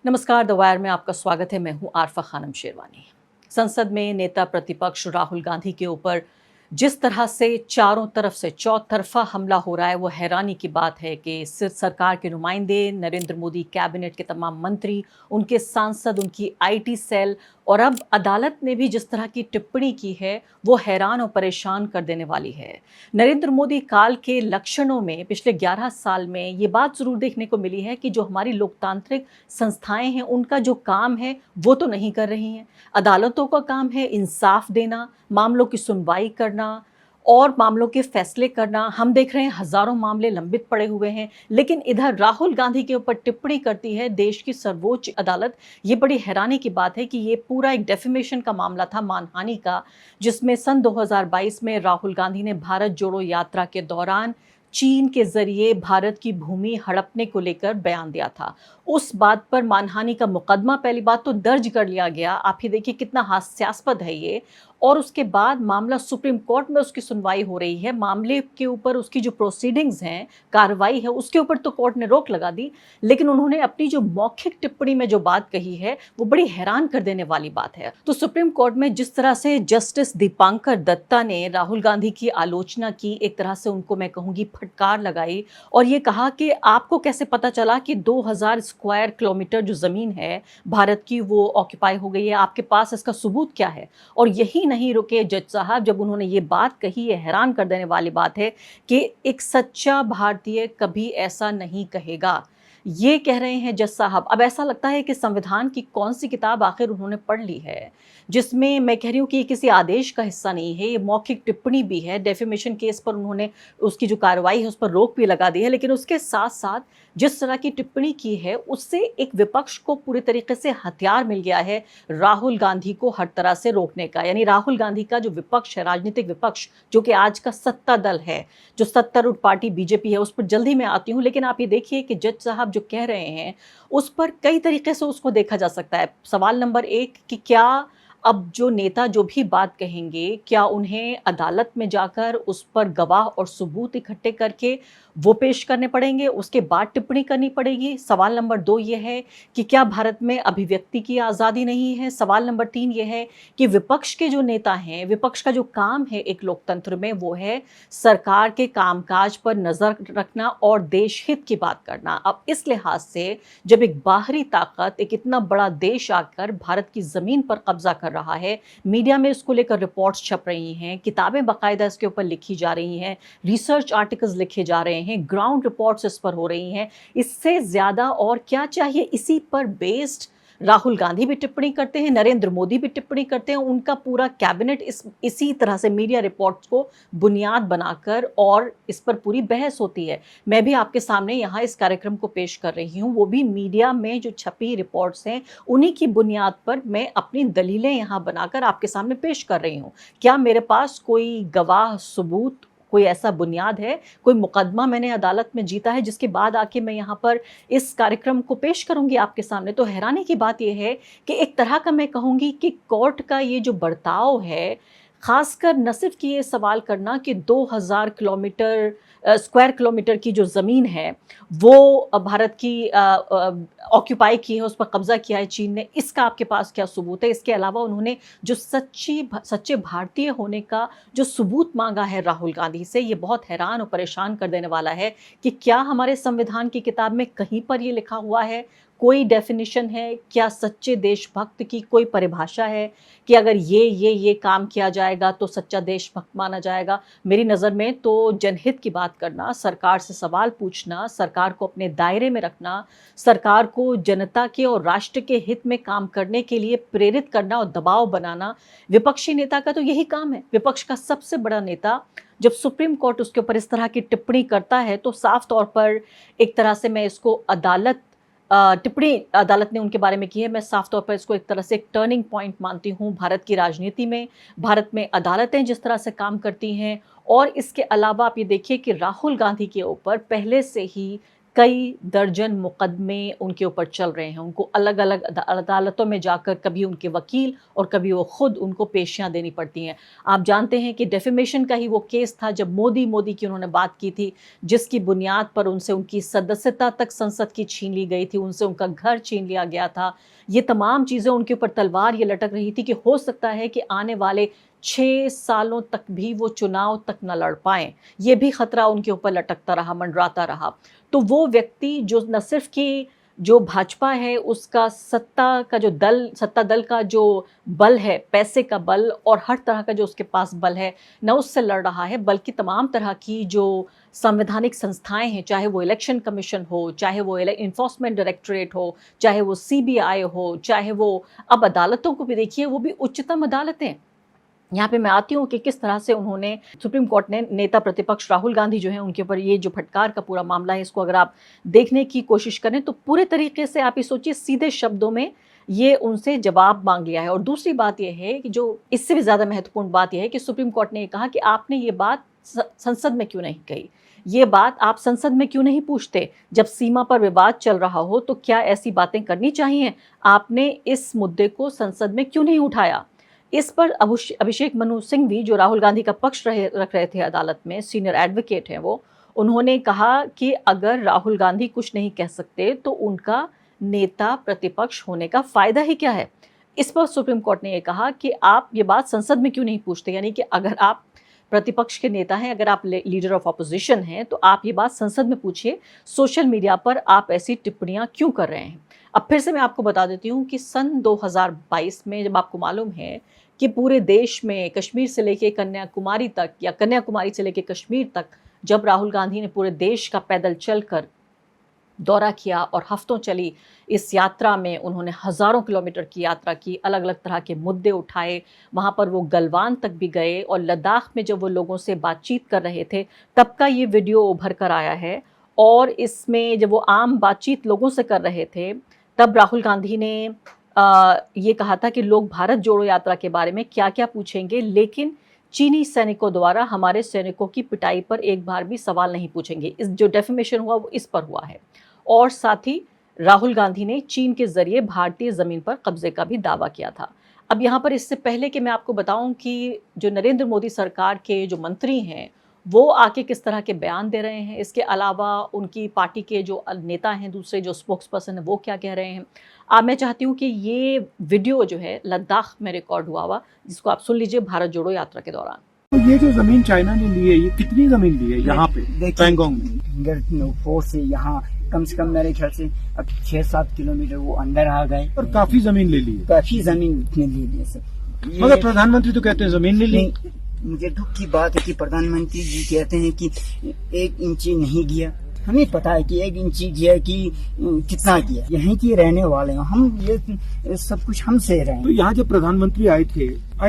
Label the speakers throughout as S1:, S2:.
S1: नमस्कार, the wire में आपका स्वागत है। मैं हूं आरफा खानम शेरवानी। संसद में नेता प्रतिपक्ष राहुल गांधी के ऊपर जिस तरह से चारों तरफ से चौतरफा हमला हो रहा है, वो हैरानी की बात है कि सिर्फ सरकार के नुमाइंदे, नरेंद्र मोदी कैबिनेट के तमाम मंत्री, उनके सांसद, उनकी आईटी सेल और अब अदालत ने भी जिस तरह की टिप्पणी की है, वो हैरान और परेशान कर देने वाली है। नरेंद्र मोदी काल के लक्षणों में पिछले 11 साल में ये बात जरूर देखने को मिली है कि जो हमारी लोकतांत्रिक संस्थाएं हैं, उनका जो काम है वो तो नहीं कर रही हैं। अदालतों का काम है इंसाफ देना, मामलों की सुनवाई करना और मामलों के फैसले करना। हम देख रहे हैं हजारों मामले लंबित पड़े हुए हैं, लेकिन इधर राहुल गांधी के ऊपर टिप्पणी करती है देश की सर्वोच्च अदालत। ये बड़ी हैरानी की बात है कि ये पूरा एक डेफेमेशन का मामला था, मानहानि का, जिसमें सन 2022 में राहुल गांधी ने भारत जोड़ो यात्रा के दौरान चीन के जरिए भारत की भूमि हड़पने को लेकर बयान दिया था। उस बात पर मानहानि का मुकदमा पहली बात तो दर्ज कर लिया गया। आप ही देखिए कितना हास्यास्पद है ये। और उसके बाद मामला सुप्रीम कोर्ट में उसकी सुनवाई हो रही है। मामले के ऊपर उसकी जो प्रोसीडिंग्स हैं, कार्रवाई है, उसके ऊपर तो कोर्ट ने रोक लगा दी, लेकिन उन्होंने अपनी जो मौखिक टिप्पणी में जो बात कही है वो बड़ी हैरान कर देने वाली बात है। तो सुप्रीम कोर्ट में जिस तरह से जस्टिस दीपांकर दत्ता ने राहुल गांधी की आलोचना की, एक तरह से उनको मैं कहूंगी फटकार लगाई और ये कहा कि आपको कैसे पता चला कि 2000 स्क्वायर किलोमीटर जो जमीन है भारत की वो ऑक्यूपाई हो गई है, आपके पास इसका सबूत क्या है। और यही नहीं रुके जज साहब, जब उन्होंने ये बात कही, ये हैरान कर देने वाली बात है कि एक सच्चा भारतीय कभी ऐसा नहीं कहेगा। ये कह रहे हैं जज साहब। अब ऐसा लगता है कि संविधान की कौन सी किताब आखिर उन्होंने पढ़ ली है, जिसमें मैं कह रही हूँ कि ये किसी आदेश का हिस्सा नहीं है, ये मौखिक टिप्पणी भी है। डेफेमेशन केस पर उन्होंने उसकी जो कार्रवाई है उस पर रोक भी लगा दी है, लेकिन उसके साथ साथ जिस तरह की टिप्पणी की है उससे एक विपक्ष को पूरी तरीके से हथियार मिल गया है राहुल गांधी को हर तरह से रोकने का। यानी राहुल गांधी का जो विपक्ष है, राजनीतिक विपक्ष, जो कि आज का सत्ता दल है, जो सत्तारूढ़ पार्टी बीजेपी है, उस पर जल्दी मैं आती हूँ। लेकिन आप ये देखिए कि जज साहब जो कह रहे हैं उस पर कई तरीके से उसको देखा जा सकता है। सवाल नंबर 1 कि क्या अब जो नेता जो भी बात कहेंगे, क्या उन्हें अदालत में जाकर उस पर गवाह और सबूत इकट्ठे करके वो पेश करने पड़ेंगे, उसके बाद टिप्पणी करनी पड़ेगी। सवाल नंबर 2 ये है कि क्या भारत में अभिव्यक्ति की आज़ादी नहीं है। सवाल नंबर 3 ये है कि विपक्ष के जो नेता हैं, विपक्ष का जो काम है एक लोकतंत्र में, वो है सरकार के कामकाज पर नजर रखना और देश हित की बात करना। अब इस लिहाज से जब एक बाहरी ताकत, एक इतना बड़ा देश आकर भारत की जमीन पर कब्जा कर रहा है, मीडिया में इसको लेकर रिपोर्ट्स छप रही हैं, किताबें बाकायदा इसके ऊपर लिखी जा रही हैं, रिसर्च आर्टिकल्स लिखे जा रहे हैं, ग्राउंड रिपोर्ट्स इस पर हो रही हैं, इससे ज्यादा और क्या चाहिए। इसी पर बेस्ड राहुल गांधी भी टिप्पणी करते हैं, नरेंद्र मोदी भी टिप्पणी करते हैं, उनका पूरा कैबिनेट इसी तरह से मीडिया रिपोर्ट्स को बुनियाद बनाकर, और इस पर पूरी बहस होती है। मैं भी आपके सामने यहाँ इस कार्यक्रम को पेश कर रही हूँ, वो भी मीडिया में जो छपी रिपोर्ट्स हैं उन्हीं की बुनियाद पर मैं अपनी दलीलें यहाँ बनाकर आपके सामने पेश कर रही हूँ। क्या मेरे पास कोई गवाह, सबूत, कोई ऐसा बुनियाद है, कोई मुकदमा मैंने अदालत में जीता है जिसके बाद आके मैं यहाँ पर इस कार्यक्रम को पेश करूंगी आपके सामने। तो हैरानी की बात यह है कि एक तरह का मैं कहूंगी कि कोर्ट का ये जो बर्ताव है, खासकर न सिर्फ कि ये सवाल करना कि 2000 किलोमीटर स्क्वायर किलोमीटर की जो ज़मीन है वो भारत की ऑक्यूपाई की है, उस पर कब्जा किया है चीन ने, इसका आपके पास क्या सबूत है। इसके अलावा उन्होंने जो सच्चे भारतीय होने का जो सबूत मांगा है राहुल गांधी से, ये बहुत हैरान और परेशान कर देने वाला है कि क्या हमारे संविधान की किताब में कहीं पर ये लिखा हुआ है, कोई डेफिनेशन है, क्या सच्चे देशभक्त की कोई परिभाषा है कि अगर ये काम किया जाएगा तो सच्चा देशभक्त माना जाएगा। मेरी नज़र में तो जनहित की बात करना, सरकार से सवाल पूछना, सरकार को अपने दायरे में रखना, सरकार को जनता के और राष्ट्र के हित में काम करने के लिए प्रेरित करना और दबाव बनाना, विपक्षी नेता का तो यही काम है। विपक्ष का सबसे बड़ा नेता जब सुप्रीम कोर्ट उसके ऊपर इस तरह की टिप्पणी करता है तो साफ तौर पर एक तरह से मैं इसको टिप्पणी अदालत ने उनके बारे में की है, मैं साफ तौर पर इसको एक तरह से एक टर्निंग पॉइंट मानती हूँ भारत की राजनीति में। भारत में अदालतें जिस तरह से काम करती हैं, और इसके अलावा आप ये देखिए कि राहुल गांधी के ऊपर पहले से ही कई दर्जन मुकदमे उनके ऊपर चल रहे हैं। उनको अलग अलग अदालतों में जाकर कभी उनके वकील और कभी वो खुद उनको पेशियां देनी पड़ती हैं। आप जानते हैं कि डेफेमेशन का ही वो केस था जब मोदी की उन्होंने बात की थी, जिसकी बुनियाद पर उनसे उनकी सदस्यता तक संसद की छीन ली गई थी, उनसे उनका घर छीन लिया गया था। ये तमाम चीज़ें उनके ऊपर तलवार ये लटक रही थी कि हो सकता है कि आने वाले 6 सालों तक भी वो चुनाव तक न लड़ पाएँ। ये भी खतरा उनके ऊपर लटकता रहा, मंडराता रहा। तो वो व्यक्ति जो न सिर्फ कि जो भाजपा है उसका सत्ता दल का जो बल है, पैसे का बल और हर तरह का जो उसके पास बल है, न उससे लड़ रहा है, बल्कि तमाम तरह की जो संवैधानिक संस्थाएं हैं, चाहे वो इलेक्शन कमीशन हो, चाहे वो इन्फोर्समेंट डायरेक्टरेट हो, चाहे वो सीबीआई हो, चाहे वो अब अदालतों को भी देखिए, वो भी उच्चतम अदालतें। यहाँ पे मैं आती हूँ कि किस तरह से उन्होंने सुप्रीम कोर्ट ने नेता प्रतिपक्ष राहुल गांधी जो है उनके ऊपर ये जो फटकार का पूरा मामला है, इसको अगर आप देखने की कोशिश करें तो पूरे तरीके से आप ये सोचिए सीधे शब्दों में ये उनसे जवाब मांग लिया है। और दूसरी बात यह है कि जो इससे भी ज़्यादा महत्वपूर्ण बात यह है कि सुप्रीम कोर्ट ने ये कहा कि आपने ये बात संसद में क्यों नहीं कही, ये बात आप संसद में क्यों नहीं पूछते। जब सीमा पर विवाद चल रहा हो तो क्या ऐसी बातें करनी चाहिए, आपने इस मुद्दे को संसद में क्यों नहीं उठाया। इस पर अभिषेक मनु सिंघवी जो राहुल गांधी का पक्ष रख रहे थे अदालत में, सीनियर एडवोकेट हैं वो, उन्होंने कहा कि अगर राहुल गांधी कुछ नहीं कह सकते तो उनका नेता प्रतिपक्ष होने का फायदा ही क्या है। इस पर सुप्रीम कोर्ट ने ये कहा कि आप ये बात संसद में क्यों नहीं पूछते, यानी कि अगर आप प्रतिपक्ष के नेता हैं, अगर आप लीडर ऑफ ऑपोजिशन हैं, तो आप ये बात संसद में पूछिए, सोशल मीडिया पर आप ऐसी टिप्पणियां क्यों कर रहे हैं। अब फिर से मैं आपको बता देती हूँ कि सन 2022 में जब आपको मालूम है कि पूरे देश में कश्मीर से लेके कन्याकुमारी तक या कन्याकुमारी से लेके कश्मीर तक जब राहुल गांधी ने पूरे देश का पैदल चलकर दौरा किया और हफ्तों चली इस यात्रा में उन्होंने हज़ारों किलोमीटर की यात्रा की, अलग अलग तरह के मुद्दे उठाए, वहाँ पर वो गलवान तक भी गए और लद्दाख में जब वो लोगों से बातचीत कर रहे थे तब का ये वीडियो उभर कर आया है। और इसमें जब वो आम बातचीत लोगों से कर रहे थे तब राहुल गांधी ने ये कहा था कि लोग भारत जोड़ो यात्रा के बारे में क्या क्या पूछेंगे, लेकिन चीनी सैनिकों द्वारा हमारे सैनिकों की पिटाई पर एक बार भी सवाल नहीं पूछेंगे। इस जो डेफेमेशन हुआ वो इस पर हुआ है। और साथ ही राहुल गांधी ने चीन के जरिए भारतीय जमीन पर कब्जे का भी दावा किया था। अब यहाँ पर इससे पहले कि मैं आपको बताऊं कि जो नरेंद्र मोदी सरकार के जो मंत्री हैं वो आके किस तरह के बयान दे रहे हैं, इसके अलावा उनकी पार्टी के जो नेता हैं, दूसरे जो स्पोक्स पर्सन है वो क्या कह रहे हैं। अब मैं चाहती हूँ कि ये वीडियो जो है लद्दाख में रिकॉर्ड हुआ जिसको आप सुन लीजिए भारत जोड़ो यात्रा के दौरान।
S2: तो ये जो जमीन चाइना ने ली है, ये कितनी जमीन ली है यहाँ पे पैंगोंग में?
S3: फोर से यहाँ कम से कम मेरे ख्याल से अब 6-7 किलोमीटर वो अंदर आ गए
S2: और काफी जमीन ले ली है।
S3: काफी जमीन ले ली है सर।
S2: मगर प्रधानमंत्री तो कहते हैं जमीन नहीं ली।
S3: मुझे दुख की बात है कि प्रधानमंत्री जी कहते हैं कि 1 इंची नहीं गया। हमें पता है कि 1 इंची गया कि कितना गया। यहीं के रहने वाले हैं हम, ये सब कुछ हमसे रहे।
S2: तो यहाँ जब प्रधानमंत्री आए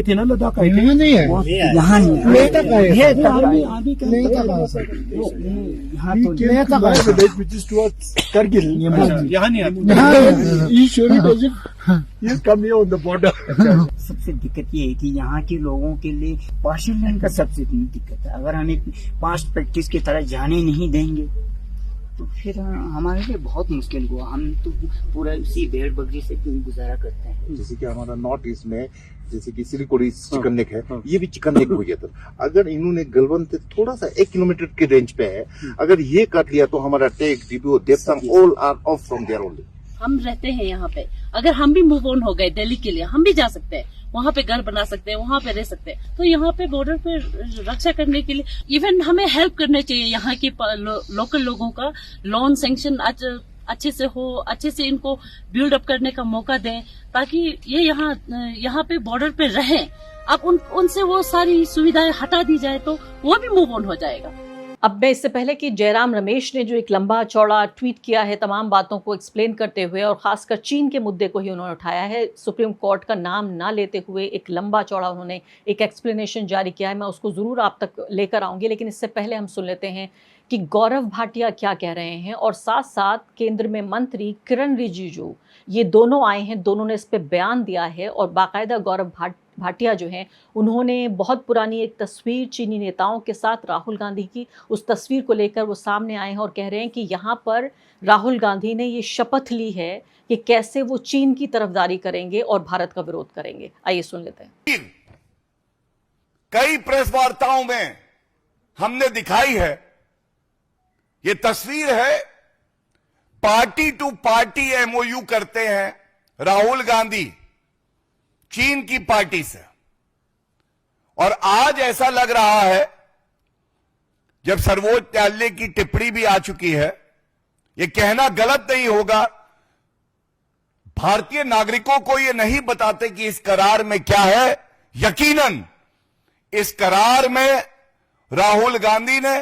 S2: थे ना लद्दाख आए थे?
S3: नहीं है यहाँ नहीं
S2: करगिल यहाँ नहीं
S3: सबसे दिक्कत ये है कि यहाँ के लोगों के लिए पार्शियल लैंड का सबसे दिक्कत है। अगर हमें पास्ट प्रैक्टिस की तरह जाने नहीं देंगे तो फिर हमारे लिए बहुत मुश्किल हुआ। हम तो पूरा इसी भेड़ बकरी से गुजारा करते हैं।
S4: जैसे कि हमारा नॉर्थ ईस्ट में जैसे कि सिलिकोड़ी चिकन नेक है, ये भी चिकन नेक हो गया था। अगर इन्होंने गलवन से थोड़ा सा 1 किलोमीटर के रेंज पे है, अगर ये काट लिया तो हमारा टेक डीपीओ देवसम all are off from there only.
S5: हम रहते हैं यहाँ पे, अगर हम भी मूव ऑन हो गए दिल्ली के लिए, हम भी जा सकते हैं, वहाँ पे घर बना सकते हैं, वहाँ पे रह सकते हैं। तो यहाँ पे बॉर्डर पे रक्षा करने के लिए इवन हमें हेल्प करने चाहिए। यहाँ के लोकल लोगों का लोन सैंक्शन अच्छे से हो, अच्छे से इनको बिल्ड अप करने का मौका दें ताकि ये यहाँ पे बॉर्डर पे रहें। अब उनसे वो सारी सुविधाएं हटा दी जाए तो वो भी मूव ऑन हो जाएगा।
S1: अब मैं इससे पहले कि जयराम रमेश ने जो एक लंबा चौड़ा ट्वीट किया है तमाम बातों को एक्सप्लेन करते हुए और खासकर चीन के मुद्दे को ही उन्होंने उठाया है, सुप्रीम कोर्ट का नाम ना लेते हुए एक लंबा चौड़ा उन्होंने एक एक्सप्लेनेशन जारी किया है। मैं उसको ज़रूर आप तक लेकर आऊँगी, लेकिन इससे पहले हम सुन लेते हैं कि गौरव भाटिया क्या कह रहे हैं और साथ साथ केंद्र में मंत्री किरण रिजिजू ये दोनों आए हैं, दोनों ने इस पर बयान दिया है और बाकायदा गौरव भाटिया जो हैं उन्होंने बहुत पुरानी एक तस्वीर चीनी नेताओं के साथ राहुल गांधी की, उस तस्वीर को लेकर वो सामने आए हैं और कह रहे हैं कि यहाँ पर राहुल गांधी ने ये शपथ ली है कि कैसे वो चीन की तरफदारी करेंगे और भारत का विरोध करेंगे। आइए सुन लेते हैं।
S6: कई प्रेस वार्ताओं में हमने दिखाई है, ये तस्वीर है, पार्टी टू पार्टी एमओयू करते हैं राहुल गांधी चीन की पार्टी से। और आज ऐसा लग रहा है, जब सर्वोच्च न्यायालय की टिप्पणी भी आ चुकी है, यह कहना गलत नहीं होगा, भारतीय नागरिकों को यह नहीं बताते कि इस करार में क्या है। यकीनन इस करार में राहुल गांधी ने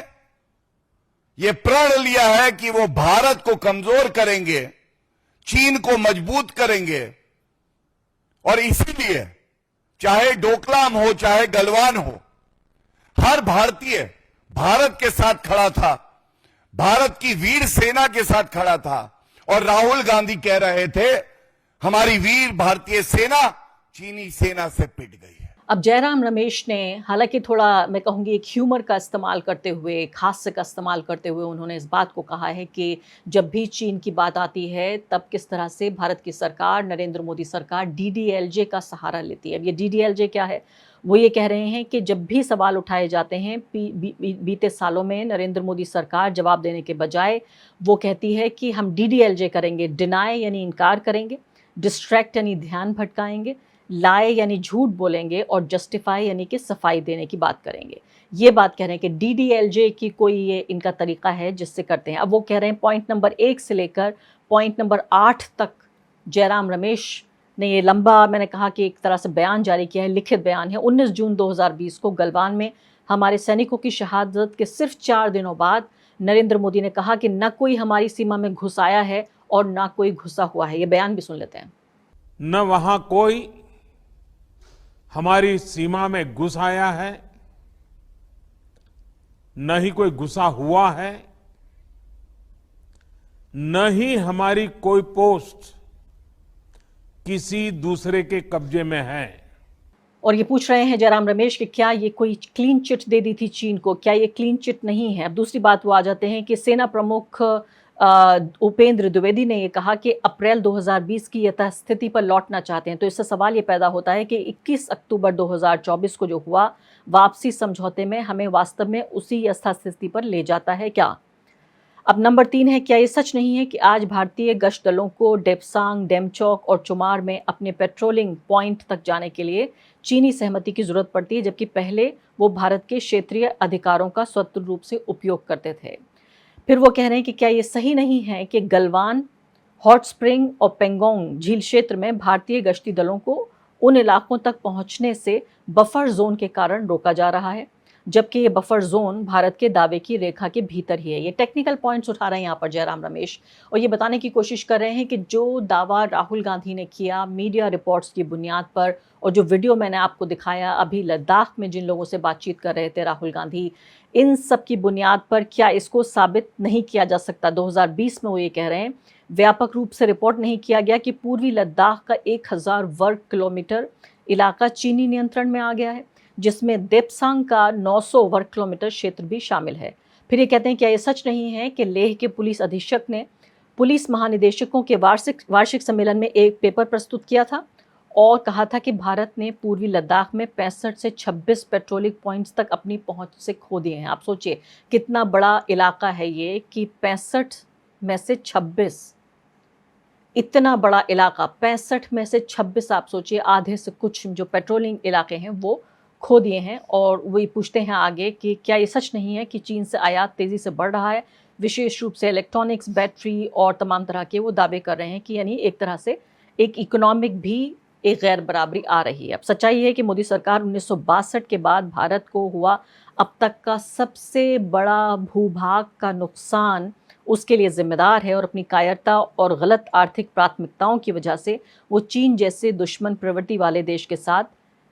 S6: यह प्रण लिया है कि वो भारत को कमजोर करेंगे, चीन को मजबूत करेंगे। और इसीलिए चाहे डोकलाम हो चाहे गलवान हो, हर भारतीय भारत के साथ खड़ा था, भारत की वीर सेना के साथ खड़ा था। और राहुल गांधी कह रहे थे हमारी वीर भारतीय सेना चीनी सेना से पिट गई है।
S1: अब जयराम रमेश ने हालांकि थोड़ा मैं कहूंगी एक ह्यूमर का इस्तेमाल करते हुए, एक हास्य का इस्तेमाल करते हुए उन्होंने इस बात को कहा है कि जब भी चीन की बात आती है तब किस तरह से भारत की सरकार, नरेंद्र मोदी सरकार DDLJ का सहारा लेती है। अब ये DDLJ क्या है? वो ये कह रहे हैं कि जब भी सवाल उठाए जाते हैं बीते सालों में नरेंद्र मोदी सरकार जवाब देने के बजाय वो कहती है कि हम DDLJ करेंगे, डिनाई यानी इनकार करेंगे, डिस्ट्रैक्ट यानी ध्यान भटकाएंगे, लाए यानी झूठ बोलेंगे और जस्टिफाई यानी कि सफाई देने की बात करेंगे। ये बात कह रहे हैं कि DDLJ की कोई ये इनका तरीका है जिससे करते हैं। अब वो कह रहे हैं पॉइंट नंबर 1 से लेकर पॉइंट नंबर 8 तक जयराम रमेश ने ये लंबा, मैंने कहा कि एक तरह से बयान जारी किया है, लिखित बयान है। 19 जून 2020 को गलवान में हमारे सैनिकों की शहादत के सिर्फ 4 दिनों बाद नरेंद्र मोदी ने कहा कि न कोई हमारी सीमा में घुस आया है और ना कोई घुसा हुआ है। ये बयान भी सुन लेते हैं।
S7: न वहां कोई हमारी सीमा में घुस आया है, न ही कोई घुसा हुआ है, न ही हमारी कोई पोस्ट किसी दूसरे के कब्जे में है।
S1: और ये पूछ रहे हैं जयराम रमेश कि क्या ये कोई क्लीन चिट दे दी थी चीन को? क्या ये क्लीन चिट नहीं है? अब दूसरी बात वो आ जाते हैं कि सेना प्रमुख उपेंद्र द्विवेदी ने ये कहा कि अप्रैल 2020 की यथास्थिति पर लौटना चाहते हैं। तो इससे सवाल ये पैदा होता है कि 21 अक्टूबर 2024 को जो हुआ वापसी समझौते में हमें वास्तव में उसी यथास्थिति पर ले जाता है क्या? अब नंबर 3 है, क्या ये सच नहीं है कि आज भारतीय गश्त दलों को डेप्सांग, डेमचौक और चुमार में अपने पेट्रोलिंग पॉइंट तक जाने के लिए चीनी सहमति की जरूरत पड़ती है, जबकि पहले वो भारत के क्षेत्रीय अधिकारों का स्वतंत्र रूप से उपयोग करते थे? फिर वो कह रहे हैं कि क्या ये सही नहीं है कि गलवान, हॉट स्प्रिंग और पेंगोंग झील क्षेत्र में भारतीय गश्ती दलों को उन इलाकों तक पहुंचने से बफर जोन के कारण रोका जा रहा है, जबकि ये बफर जोन भारत के दावे की रेखा के भीतर ही है। ये टेक्निकल पॉइंट्स उठा रहे हैं यहाँ पर जयराम रमेश और ये बताने की कोशिश कर रहे हैं कि जो दावा राहुल गांधी ने किया मीडिया रिपोर्ट्स की बुनियाद पर और जो वीडियो मैंने आपको दिखाया अभी लद्दाख में जिन लोगों से बातचीत कर रहे थे राहुल गांधी, इन सब की बुनियाद पर क्या इसको साबित नहीं किया जा सकता? 2020 में वो ये कह रहे हैं व्यापक रूप से रिपोर्ट नहीं किया गया कि पूर्वी लद्दाख का 1000 वर्ग किलोमीटर इलाका चीनी नियंत्रण में आ गया है, जिसमें देप्सांग का 900 वर्ग किलोमीटर क्षेत्र भी शामिल है। फिर ये कहते हैं क्या ये सच नहीं है कि लेह के पुलिस अधीक्षक ने पुलिस महानिदेशकों के वार्षिक सम्मेलन में एक पेपर प्रस्तुत किया था और कहा था कि भारत ने पूर्वी लद्दाख में 65 से 26 पेट्रोलिंग पॉइंट्स तक अपनी पहुंच से खो दिए हैं। आप सोचिए कितना बड़ा इलाका है ये कि 65 में से 26, इतना बड़ा इलाका 65 में से 26, आप सोचिए आधे से कुछ जो पेट्रोलिंग इलाके हैं वो खो दिए हैं। और वही पूछते हैं आगे कि क्या ये सच नहीं है कि चीन से आयात तेज़ी से बढ़ रहा है, विशेष रूप से इलेक्ट्रॉनिक्स, बैटरी और तमाम तरह के वो दावे कर रहे हैं कि यानी एक तरह से एक इकोनॉमिक भी एक गैर बराबरी आ रही है। अब सच्चाई है कि मोदी सरकार 1962 के बाद भारत को हुआ अब तक का सबसे बड़ा भूभाग का नुकसान उसके लिए जिम्मेदार है और अपनी कायरता और गलत आर्थिक प्राथमिकताओं की वजह से वो चीन जैसे दुश्मन प्रवृत्ति वाले देश के साथ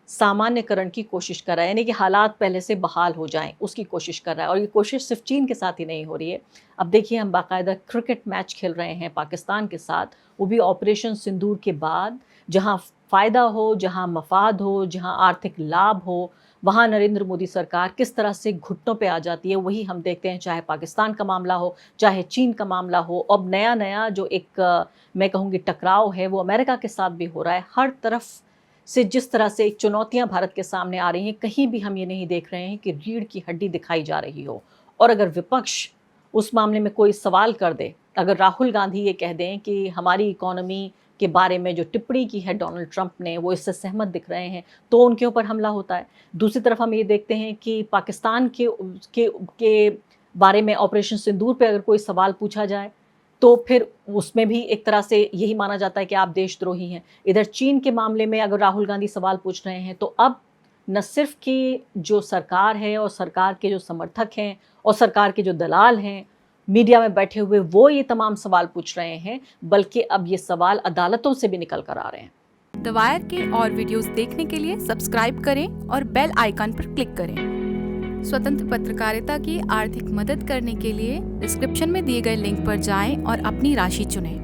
S1: सामान्यकरण की कोशिश कर रहा है, यानी कि हालात पहले से बहाल हो जाएं उसकी कोशिश कर रहा है। और ये कोशिश सिर्फ चीन के साथ ही नहीं हो रही है। अब देखिए हम बाकायदा क्रिकेट मैच खेल रहे हैं पाकिस्तान के साथ, वो भी ऑपरेशन सिंदूर के बाद, जहां फ़ायदा हो, जहां मफाद हो, जहां आर्थिक लाभ हो, वहाँ नरेंद्र मोदी सरकार किस तरह से घुटनों पे आ जाती है। वही हम देखते हैं, चाहे पाकिस्तान का मामला हो, चाहे चीन का मामला हो। अब नया नया जो एक मैं कहूँगी टकराव है वो अमेरिका के साथ भी हो रहा है। हर तरफ से जिस तरह से चुनौतियां भारत के सामने आ रही हैं, कहीं भी हम ये नहीं देख रहे हैं कि रीढ़ की हड्डी दिखाई जा रही हो। और अगर विपक्ष उस मामले में कोई सवाल कर दे, अगर राहुल गांधी ये कह दें कि हमारी इकोनॉमी के बारे में जो टिप्पणी की है डोनाल्ड ट्रंप ने, वो इससे सहमत दिख रहे हैं, तो उनके ऊपर हमला होता है। दूसरी तरफ हम ये देखते हैं कि पाकिस्तान के बारे में ऑपरेशन सिंदूर पे अगर कोई सवाल पूछा जाए तो फिर उसमें भी एक तरह से यही माना जाता है कि आप देशद्रोही हैं। इधर चीन के मामले में अगर राहुल गांधी सवाल पूछ रहे हैं, तो अब न सिर्फ कि जो सरकार है और सरकार के जो समर्थक हैं और सरकार के जो दलाल हैं मीडिया में बैठे हुए, वो ये तमाम सवाल पूछ रहे हैं, बल्कि अब ये सवाल अदालतों से भी निकल कर आ रहे हैं।
S8: द वायर के और वीडियोस देखने के लिए सब्सक्राइब करें और बेल आइकन पर क्लिक करें। स्वतंत्र पत्रकारिता की आर्थिक मदद करने के लिए डिस्क्रिप्शन में दिए गए लिंक पर जाएं और अपनी राशि चुनें।